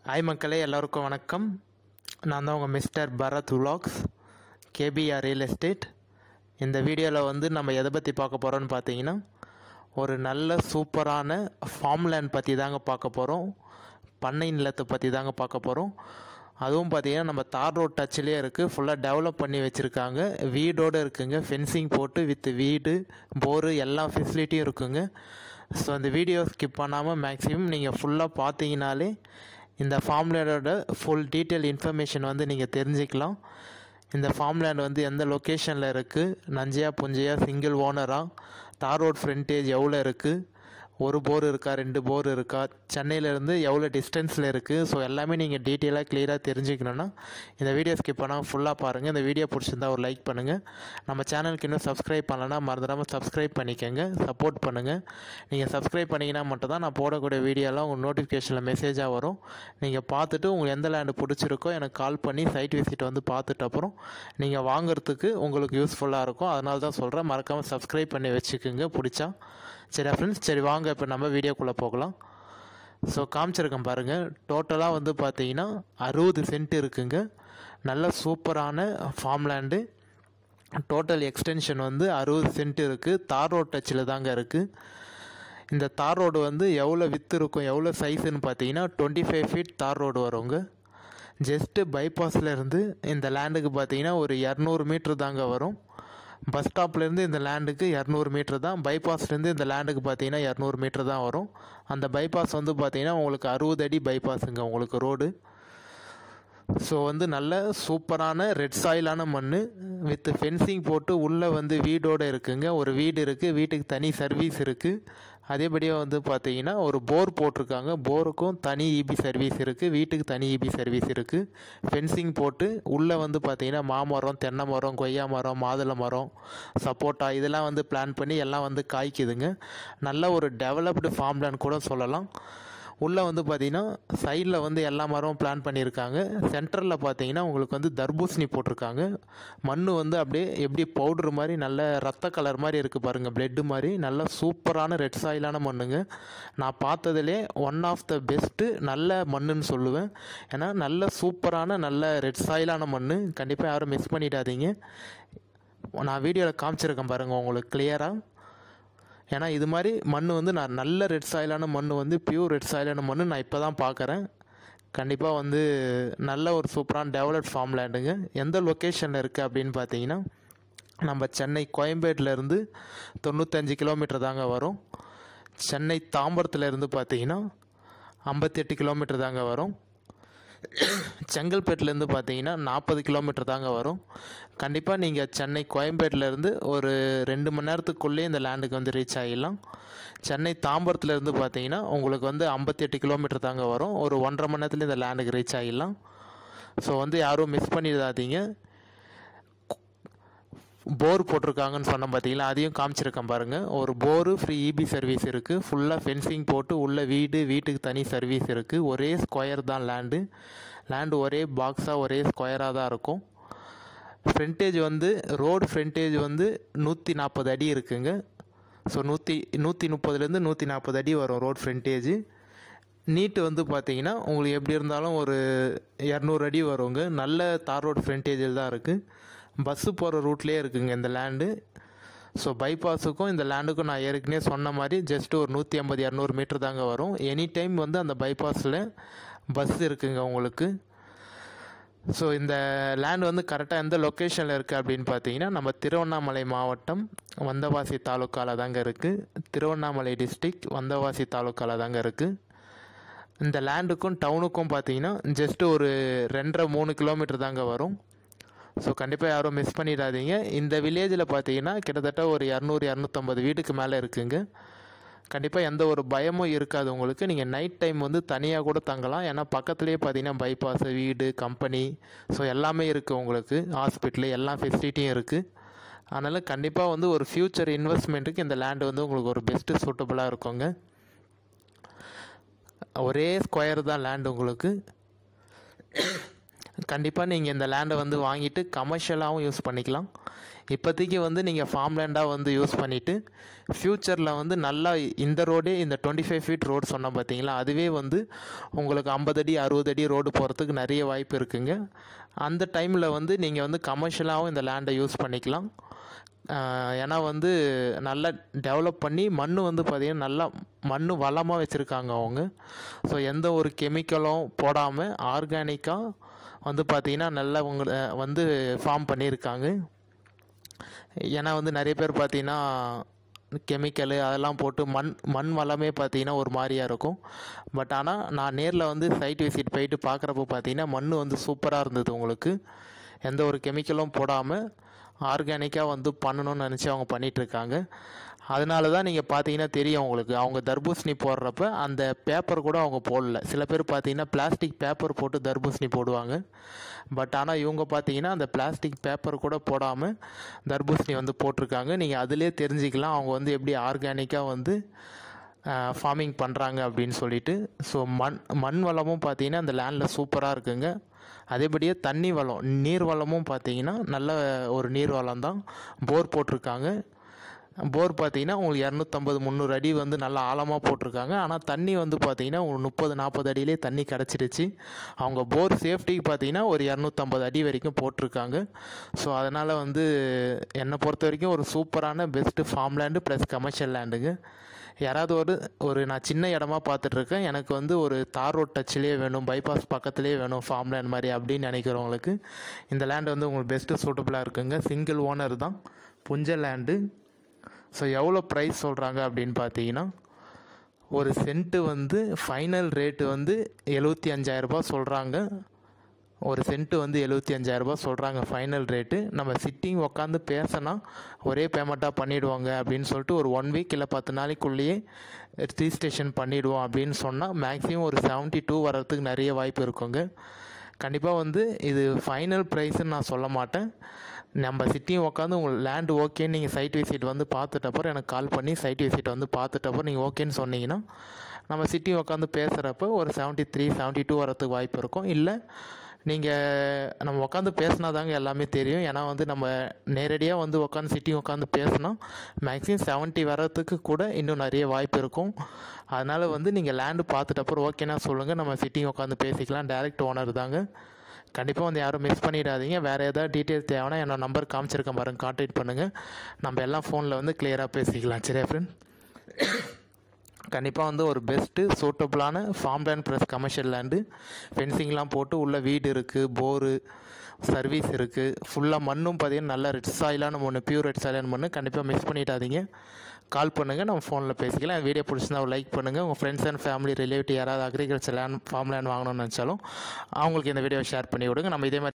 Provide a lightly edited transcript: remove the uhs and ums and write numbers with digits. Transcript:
Hi மக்களே, எல்லோருக்கும் வணக்கம். நான் தான் உங்கள் mister Bharath vlogs, KPR real estate. இந்த வீடியோவில் நம்ம எதை பற்றி பார்க்க போகிறோன்னு பார்த்தீங்கன்னா, ஒரு நல்ல சூப்பரான ஃபார்ம் லேண்ட் பற்றி தாங்க பார்க்க போகிறோம். பண்ணை நிலத்தை பற்றி தாங்க பார்க்க போகிறோம். அதுவும் பார்த்தீங்கன்னா நம்ம தார் ரோட் டச்சிலே இருக்குது. ஃபுல்லாக டெவலப் பண்ணி வச்சுருக்காங்க. வீடோடு இருக்குங்க. ஃபென்சிங் போட்டு வித் வீடு, போரு எல்லா ஃபெசிலிட்டியும் இருக்குங்க. ஸோ அந்த வீடியோ ஸ்கிப் பண்ணாமல் மேக்ஸிமம் நீங்கள் ஃபுல்லாக பார்த்தீங்கனாலே இந்த ஃபார்ம் லேண்டோட ஃபுல் டீட்டெயில் இன்ஃபர்மேஷன் நீங்கள் தெரிஞ்சுக்கலாம். இந்த ஃபார்ம் லேண்ட் எந்த லொக்கேஷனில் இருக்குது, நஞ்சையா புஞ்சையா, சிங்கிள் ஓனராக, தார் ரோட் ஃப்ரண்டேஜ் எவ்வளோ இருக்குது, ஒரு போர் இருக்கா, 2 போர் இருக்கா, சென்னையிலேருந்து எவ்வளோ டிஸ்டன்ஸில் இருக்குது. ஸோ எல்லாமே நீங்கள் டீட்டெயிலாக கிளியராக தெரிஞ்சுக்கணுன்னா இந்த வீடியோ ஸ்கிப் பண்ணால் ஃபுல்லாக பாருங்கள். இந்த வீடியோ பிடிச்சிருந்தா ஒரு லைக் பண்ணுங்கள். நம்ம சேனலுக்கு இன்னும் சப்ஸ்கிரைப் பண்ணலன்னா மறந்துடாமல் சப்ஸ்கிரைப் பண்ணிக்கோங்க, சப்போர்ட் பண்ணுங்கள். நீங்கள் சப்ஸ்கிரைப் பண்ணிங்கன்னா மட்டும்தான் நான் போடக்கூடிய வீடியோலாம் உங்கள் நோட்டிஃபிகேஷனில் மெசேஜாக வரும். நீங்கள் பார்த்துட்டு உங்களுக்கு எந்த லேண்டு பிடிச்சிருக்கோ எனக்கு கால் பண்ணி சைட் விசிட் பார்த்துட்டு அப்புறம் நீங்கள் வாங்குறதுக்கு உங்களுக்கு யூஸ்ஃபுல்லாக இருக்கும். அதனால தான் சொல்கிறேன், மறக்காமல் சப்ஸ்கிரைப் பண்ணி வச்சுக்கோங்க பிடிச்சா. சரி ஃப்ரெண்ட்ஸ், சரி வாங்க இப்போ நம்ம வீடியோக்குள்ளே போகலாம். ஸோ காமிச்சிருக்கேன் பாருங்கள். டோட்டலாக பார்த்தீங்கன்னா 60 சென்ட் இருக்குங்க. நல்ல சூப்பரான farm land. Total extension 60 cent இருக்குது. தார் ரோட் டச்சில் தாங்க இருக்குது. இந்த தார் ரோடு எவ்வளோ வித்து இருக்கும், எவ்வளோ சைஸுன்னு பார்த்தீங்கன்னா 25 ஃபீட் தார் ரோடு வருங்க. ஜஸ்ட்டு பைபாஸில் இருந்து இந்த லேண்டுக்கு பார்த்தீங்கன்னா ஒரு 200 மீட்ரு தாங்க வரும். பஸ் ஸ்டாப்லேருந்து இந்த லேண்டுக்கு 200 மீட்ரு தான். பைபாஸ்லேருந்து இந்த லேண்டுக்கு பார்த்தீங்கன்னா 200 மீட்ரு தான் வரும். அந்த பைபாஸ் பார்த்தீங்கன்னா உங்களுக்கு 60 அடி பைபாஸுங்க உங்களுக்கு ரோடு. ஸோ நல்ல சூப்பரான ரெட் சாயிலான மண் வித் ஃபென்சிங் போட்டு உள்ளே வீடோடு இருக்குங்க. ஒரு வீடு இருக்குது, வீட்டுக்கு தனி சர்வீஸ் இருக்குது. அதேபடியாக பார்த்தீங்கன்னா ஒரு போர் போட்டிருக்காங்க. போருக்கும் தனி இபி சர்வீஸ் இருக்குது, வீட்டுக்கு தனி இபி சர்வீஸ் இருக்குது. ஃபென்சிங் போட்டு உள்ளே பார்த்தீங்கன்னா மாமரம், தென்னை மரம், கொய்யா மரம், மாதுளை மரம், சப்போட்டா இதெல்லாம் பிளான் பண்ணி எல்லாம் காய்க்குதுங்க. நல்ல ஒரு டெவலப்டு ஃபார்ம் லேண்ட் கூட சொல்லலாம். உள்ளே பார்த்தீங்கன்னா சைடில் எல்லா மரமும் பிளான் பண்ணியிருக்காங்க. சென்டரில் பார்த்தீங்கன்னா உங்களுக்கு தர்பூசணி போட்டிருக்காங்க. மண் அப்படியே எப்படி பவுட்ரு மாதிரி நல்ல ரத்த கலர் மாதிரி இருக்குது பாருங்கள், பிளட்டு மாதிரி. நல்ல சூப்பரான ரெட் சாயிலான மண்ணுங்க. நான் பார்த்ததுலே ஒன் ஆஃப் த பெஸ்ட்டு நல்ல மண்ணுன்னு சொல்லுவேன். ஏன்னா நல்ல சூப்பரான நல்ல ரெட் சாயிலான மண். கண்டிப்பாக யாரும் மிஸ் பண்ணிடாதீங்க. நான் வீடியோவில் காமிச்சிருக்கேன் பாருங்கள் உங்களுக்கு கிளியராக. ஏன்னா இது மாதிரி மண் நான் நல்ல ரெட் சாயிலான மண் பியூர் ரெட் சாயிலான மண் நான் இப்போ தான் பார்க்குறேன். கண்டிப்பாக நல்ல ஒரு சூப்பரான டெவலப்ட் ஃபார்ம் லேண்டுங்க. எந்த லொக்கேஷனில் இருக்குது அப்படின்னு பார்த்தீங்கன்னா, நம்ம சென்னை கோயம்பேட்டிலேருந்து 95 கிலோமீட்டர் தாங்க வரும். சென்னை தாம்பரத்துலேருந்து பார்த்தீங்கன்னா 58 கிலோமீட்டர் தாங்க வரும். செங்கல்பேட்டிலேருந்து பார்த்தீங்கன்னா 40 கிலோமீட்டர் தாங்க வரும். கண்டிப்பாக நீங்கள் சென்னை கோயம்பேட்டிலேருந்து ஒரு 2 மணி நேரத்துக்குள்ளேயே இந்த லேண்டுக்கு ரீச் ஆகிடலாம். சென்னை தாம்பரத்துலேருந்து பார்த்தீங்கன்னா உங்களுக்கு 58 கிலோமீட்டர் தாங்க வரும். ஒரு 1.5 மணி நேரத்தில் இந்த லேண்டுக்கு ரீச் ஆகிடலாம். ஸோ யாரும் மிஸ் பண்ணிடாதீங்க. போர் போட்டிருக்காங்கன்னு சொன்ன பார்த்தீங்களா, அதையும் காமிச்சிருக்கேன் பாருங்கள். ஒரு போரு ஃப்ரீ இபி சர்வீஸ் இருக்குது. ஃபுல்லாக ஃபென்சிங் போட்டு உள்ள வீடு, வீட்டுக்கு தனி சர்வீஸ் இருக்குது. ஒரே ஸ்கொயர் தான் லேண்டு ஒரே பாக்ஸாக ஒரே ஸ்கொயராக தான் இருக்கும். ஃப்ரண்டேஜ் ரோடு ஃப்ரண்டேஜ் 140 அடி இருக்குங்க. ஸோ 130லேருந்து 140 அடி வரும் ரோடு ஃப்ரண்டேஜ். நீட்டு பார்த்தீங்கன்னா உங்களுக்கு எப்படி இருந்தாலும் ஒரு 200 அடி வருங்க. நல்ல தார் ரோடு ஃப்ரண்டேஜில் தான் இருக்குது. பஸ்ஸு போகிற ரூட்லேயே இருக்குங்க இந்த லேண்டு. ஸோ பைபாஸுக்கும் இந்த லேண்டுக்கும் நான் ஏற்கனவே சொன்ன மாதிரி ஜஸ்ட்டு ஒரு 150-200 மீட்டர் தாங்க வரும். எனி டைம் அந்த பைபாஸில் பஸ் இருக்குங்க உங்களுக்கு. ஸோ இந்த லேண்டு கரெக்டாக எந்த லொக்கேஷனில் இருக்குது அப்படின்னு பார்த்தீங்கன்னா, நம்ம திருவண்ணாமலை மாவட்டம் வந்தவாசி தாலுக்காவில் தாங்க இருக்குது. திருவண்ணாமலை டிஸ்ட்ரிக்ட் வந்தவாசி தாலுக்காவில் தாங்க இருக்குது. இந்த லேண்டுக்கும் டவுனுக்கும் பார்த்தீங்கன்னா ஜஸ்ட்டு ஒரு 2.5-3 கிலோமீட்டர் தாங்க வரும். ஸோ கண்டிப்பாக யாரும் மிஸ் பண்ணிடாதீங்க. இந்த வில்லேஜில் பார்த்தீங்கன்னா கிட்டத்தட்ட ஒரு 200-250 வீட்டுக்கு மேலே இருக்குங்க. கண்டிப்பாக எந்த ஒரு பயமும் இருக்காது உங்களுக்கு. நீங்கள் நைட் டைம் தனியாக கூட தங்கலாம். ஏன்னா பக்கத்துலேயே பார்த்தீங்கன்னா பைபாஸ், வீடு, கம்பெனி, ஸோ எல்லாமே இருக்குது உங்களுக்கு. ஹாஸ்பிட்டலு எல்லா ஃபெசிலிட்டியும் இருக்குது. அதனால் கண்டிப்பாக ஒரு ஃப்யூச்சர் இன்வெஸ்ட்மெண்ட்டுக்கு இந்த லேண்டு உங்களுக்கு ஒரு பெஸ்ட்டு சூட்டபுளாக இருக்குங்க. ஒரே ஸ்கொயர் தான் லேண்டு உங்களுக்கு. கண்டிப்பாக நீங்கள் இந்த லேண்டை வந்து வாங்கிட்டு கமர்ஷியலாகவும் யூஸ் பண்ணிக்கலாம். இப்போதைக்கு வந்து நீங்கள் ஃபார்ம் லேண்டாக வந்து யூஸ் பண்ணிவிட்டு ஃப்யூச்சரில் வந்து நல்லா இந்த ரோடே இந்த 25 ஃபீட் ரோடு சொன்னோம் பார்த்தீங்களா, அதுவே வந்து உங்களுக்கு 50 அடி 60 அடி ரோடு போகிறதுக்கு நிறைய வாய்ப்பு இருக்குங்க. அந்த டைமில் வந்து நீங்கள் வந்து கமர்ஷியலாகவும் இந்த லேண்டை யூஸ் பண்ணிக்கலாம். ஏன்னா வந்து நல்லா டெவலப் பண்ணி மண் வந்து பார்த்திங்கன்னா நல்லா மண் வளமாக வச்சுருக்காங்க அவங்க. ஸோ எந்த ஒரு கெமிக்கலும் போடாமல் ஆர்கானிக்காக வந்து பார்த்திங்கன்னா நல்லா உங்களை வந்து ஃபார்ம் பண்ணியிருக்காங்க. ஏன்னா வந்து நிறைய பேர் பார்த்திங்கன்னா கெமிக்கலு அதெல்லாம் போட்டு மண் வளமே பார்த்திங்கன்னா ஒரு மாதிரியாக இருக்கும். பட் ஆனால் நான் நேரில் வந்து சைட் விசிட் போயிட்டு பார்க்குறப்போ பார்த்திங்கன்னா மண் வந்து சூப்பராக இருந்தது. உங்களுக்கு எந்த ஒரு கெமிக்கலும் போடாமல் ஆர்கானிக்காக வந்து பண்ணணும்னு நினச்சி அவங்க பண்ணிகிட்ருக்காங்க. அதனால தான் நீங்கள் பார்த்தீங்கன்னா தெரியும் உங்களுக்கு, அவங்க தர்பூசணி போடுறப்ப அந்த பேப்பர் கூட அவங்க போடல. சில பேர் பார்த்தீங்கன்னா பிளாஸ்டிக் பேப்பர் போட்டு தர்பூசணி போடுவாங்க. பட் ஆனால் இவங்க பார்த்தீங்கன்னா அந்த பிளாஸ்டிக் பேப்பர் கூட போடாமல் தர்பூசணி வந்து போட்டிருக்காங்க. நீங்கள் அதிலே தெரிஞ்சிக்கலாம் அவங்க வந்து எப்படி ஆர்கானிக்காக வந்து ஃபார்மிங் பண்ணுறாங்க அப்படின்னு சொல்லிட்டு. ஸோ மண் வளமும் பார்த்தீங்கன்னா அந்த லேண்டில் சூப்பராக இருக்குங்க. அதேபடியே தண்ணி வளம் நீர் வளமும் பார்த்தீங்கன்னா நல்ல ஒரு நீர் வளம் தான். போர் போட்டிருக்காங்க. போர் பார்த்தீங்கன்னா உங்களுக்கு 250-300 அடி வந்து நல்லா ஆழமாக போட்டிருக்காங்க. ஆனால் தண்ணி வந்து பார்த்தீங்கன்னா உங்களுக்கு 30-40 அடியிலே தண்ணி கிடச்சிருச்சு. அவங்க போர் சேஃப்டிக்கு பார்த்தீங்கன்னா ஒரு 250 அடி வரைக்கும் போட்டிருக்காங்க. ஸோ அதனால் வந்து என்னை பொறுத்த வரைக்கும் ஒரு சூப்பரான best farm land plus commercial லேண்டுங்க. யாராவது ஒரு நான் சின்ன இடமா பார்த்துட்ருக்கேன், எனக்கு வந்து ஒரு தார் ரோட் டச்சிலே வேணும், பைபாஸ் பக்கத்துலேயே வேணும் ஃபார்ம் லேண்ட் மாதிரி அப்படின்னு நினைக்கிறவங்களுக்கு இந்த லேண்டு வந்து உங்களுக்கு பெஸ்ட்டு சூட்டபுளாக இருக்குங்க. சிங்கிள் ஓனர் தான், புஞ்ச லேண்டு. ஸோ எவ்வளோ ப்ரைஸ் சொல்கிறாங்க அப்படின்னு பார்த்தீங்கன்னா, ஒரு சென்ட்டு வந்து ஃபைனல் ரேட்டு வந்து 75,000 சொல்கிறாங்க. ஒரு சென்ட்டு வந்து 75,000 சொல்கிறாங்க ஃபைனல் ரேட்டு. நம்ம சிட்டிங் உட்காந்து பேசினா ஒரே பேமெண்ட்டாக பண்ணிவிடுவாங்க அப்படின்னு சொல்லிட்டு ஒரு 1 வீக் இல்லை 10 நாளைக்குள்ளேயே ரிஜிஸ்ட்ரேஷன் பண்ணிவிடுவோம் அப்படின்னு சொன்னால் மேக்ஸிமம் ஒரு 72 வர்றதுக்கு நிறைய வாய்ப்பு இருக்குங்க. கண்டிப்பாக வந்து இது ஃபைனல் ப்ரைஸ்ன்னு நான் சொல்ல மாட்டேன். நம்ம சிட்டியும் உட்காந்து உங்களுக்கு லேண்டு ஓகேன்னு நீங்கள் சைட் விசிட் வந்து பார்த்துட்டப்பறம் எனக்கு கால் பண்ணி சைட் விசிட் வந்து பார்த்துட்டப்பறம் நீங்கள் ஓகேன்னு சொன்னீங்கன்னா நம்ம சிட்டியும் உட்காந்து பேசுகிறப்ப ஒரு 73-72 வரத்துக்கு வாய்ப்பு இருக்கும். இல்லை நம்ம உட்காந்து பேசினா தாங்க எல்லாமே தெரியும். ஏன்னா வந்து நம்ம நேரடியாக வந்து உட்காந்து சிட்டியும் உட்காந்து பேசினா மேக்ஸிமம் 70 வரத்துக்கு கூட இன்னும் நிறைய வாய்ப்பு இருக்கும். அதனால் வந்து நீங்கள் லேண்டு பார்த்துட்டப்பறம் ஓகேனா சொல்லுங்கள், நம்ம சிட்டியும் உட்காந்து பேசிக்கலாம். டைரக்ட் ஓனர் தாங்க. கண்டிப்பாக வந்து யாரும் மிஸ் பண்ணிடாதீங்க. வேறு ஏதாவது டீட்டெயில்ஸ் தேவைன்னா என்னோட நம்பர் காமிச்சிருக்கேன் பாருங்கள், கான்டாக்ட் பண்ணுங்கள். நம்ம எல்லாம் ஃபோனில் வந்து கிளியராக பேசிக்கலாம். சரியா ஃப்ரெண்ட்? கண்டிப்பாக வந்து ஒரு பெஸ்ட்டு சூட்டபுளான farm land plus commercial land. ஃபென்சிங்லாம் போட்டு உள்ள வீடு இருக்குது, போரு சர்வீஸ் இருக்குது. ஃபுல்லாக மண்ணும் பார்த்தீங்கன்னா நல்ல ரெட் சாயிலான மண், பியூர் ரெட் சாயிலான மண். கண்டிப்பாக மிஸ் பண்ணிடாதீங்க. கால் பண்ணுங்கள், நம்ம ஃபோனில் பேசிக்கலாம். வீடியோ பிடிச்சிருந்தா ஒரு லைக் பண்ணுங்கள். உங்கள் ஃப்ரெண்ட்ஸ் அண்ட் ஃபேமிலி ரிலேட்டிவ் யாராவது அக்ரிகல்ச்சர் லேண்ட் ஃபார்ம் லேண்ட் வாங்கணும்னு நினச்சாலும் அவங்களுக்கு இந்த வீடியோவை ஷேர் பண்ணி விடுங்க. நம்ம இதே மாதிரி